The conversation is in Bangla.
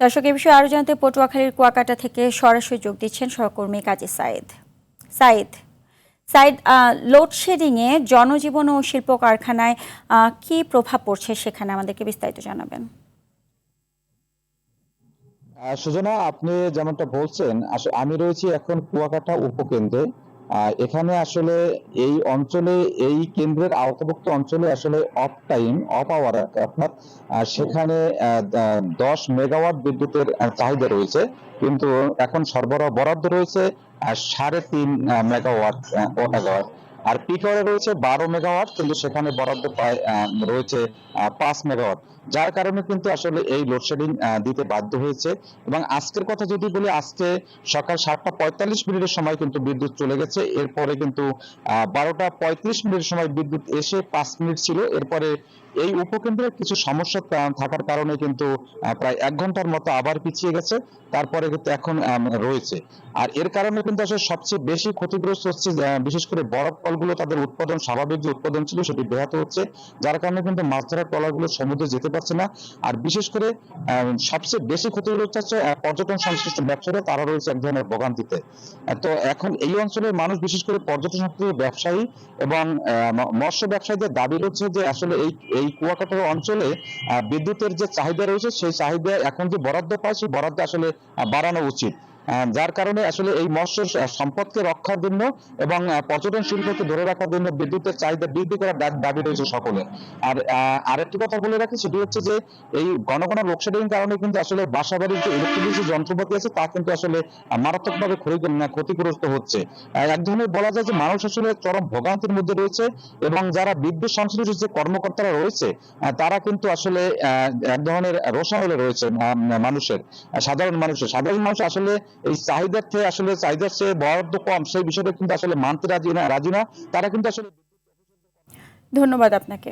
দর্শক, এ বিষয়ে আরো জানতে পটুয়াখালীর কুয়াকাটা থেকে সরাসরি যোগ দিচ্ছেন সহকর্মী কাজী সাইদ। সাইদ সাইদ লোডশেডিং এ জনজীবন ও শিল্প কারখানায় কি প্রভাব পড়ছে সেখানে আমাদেরকে বিস্তারিত জানাবেন। সুজনা, আপনি যেমনটা বলছেন, আমি রয়েছি এখন কুয়াকাটা উপকেন্দ্রে। এখানে আসলে এই অঞ্চলে, এই কেন্দ্রের আওতাভুক্ত অঞ্চলে আসলে অফ আওয়ার অর্থাৎ সেখানে 10 মেগাওয়াট বিদ্যুতের চাহিদা রয়েছে, কিন্তু এখন সরবরাহ বরাদ্দ রয়েছে 3.5 মেগাওয়াট। আর পিক আওয়ারে রয়েছে 12 মেগাওয়াট, কিন্তু সেখানে বরাদ্দ পায় রয়েছে 5 মেগাওয়াট। যার কারণে কিন্তু আসলে এই লোডশেডিং দিতে বাধ্য হয়েছে। এবং আজকের কথা যদি বলি, আজকে সকাল 7টা 45 মিনিটের সময় কিন্তু বিদ্যুৎ চলে গেছে। এরপরে কিন্তু 12টা 35 মিনিটের সময় বিদ্যুৎ এসে 5 মিনিট ছিল। এরপরে এই উপকেন্দ্রের কিছু সমস্যা থাকার কারণে কিন্তু প্রায় 1 ঘন্টার মতো আবার পিছিয়ে গেছে। তারপরে কিন্তু এখন রয়েছে। আর এর কারণে কিন্তু আসলে সবচেয়ে বেশি ক্ষতিগ্রস্ত হচ্ছে বিশেষ করে বড় কলগুলো, তাদের উৎপাদন, স্বাভাবিক যে উৎপাদন ছিল সেটি ব্যাহত হচ্ছে। যার কারণে কিন্তু মাছ ধরার ট্রলারগুলো সমুদ্রে যেতে পারছে না। আর বিশেষ করে সবচেয়ে বেশি ক্ষতিগ্রস্ত হচ্ছে পর্যটন সংশ্লিষ্ট ব্যবসায়ীরা, তারা রয়েছে এক ধরনের ভোগান্তিতে। তো এখন এই অঞ্চলের মানুষ, বিশেষ করে পর্যটন সংশ্লিষ্ট ব্যবসায়ী এবং মৎস্য ব্যবসায়ীদের দাবি রয়েছে যে আসলে এই কুয়াকাটা অঞ্চলে বিদ্যুতের যে চাহিদা রয়েছে, সেই চাহিদা এখন যে বরাদ্দ পায়, সেই বরাদ্দ আসলে বাড়ানো উচিত। যার কারণে আসলে এই মৎস্য সম্পদকে রক্ষার জন্য এবং পর্যটন শিল্পকে ধরে রাখার জন্য বিদ্যুতের চাহিদা বৃদ্ধি করার দাবি রয়েছে সকলে। আর আরেকটি কথা বলে রাখি, সেটি হচ্ছে যে এই ঘন ঘন লোডশেডিং কারণে কিন্তু আসলে বাসাবাড়ির যে ইলেকট্রিক যে যন্ত্রপাতি আছে, তা কিন্তু আসলে মারাত্মকভাবে ক্ষতিগ্রস্ত হচ্ছে। এক ধরনের বলা যায় যে মানুষ আসলে চরম ভোগান্তির মধ্যে রয়েছে, এবং যারা বিদ্যুৎ সংশ্লিষ্ট যে কর্মকর্তারা রয়েছে, তারা কিন্তু আসলে এক ধরনের রোষানলে রয়েছে সাধারণ মানুষ আসলে এই চাহিদার চেয়ে বরাদ্দ কম, সেই বিষয়টা কিন্তু আসলে মানতে রাজি না। তারা কিন্তু আসলে। ধন্যবাদ আপনাকে।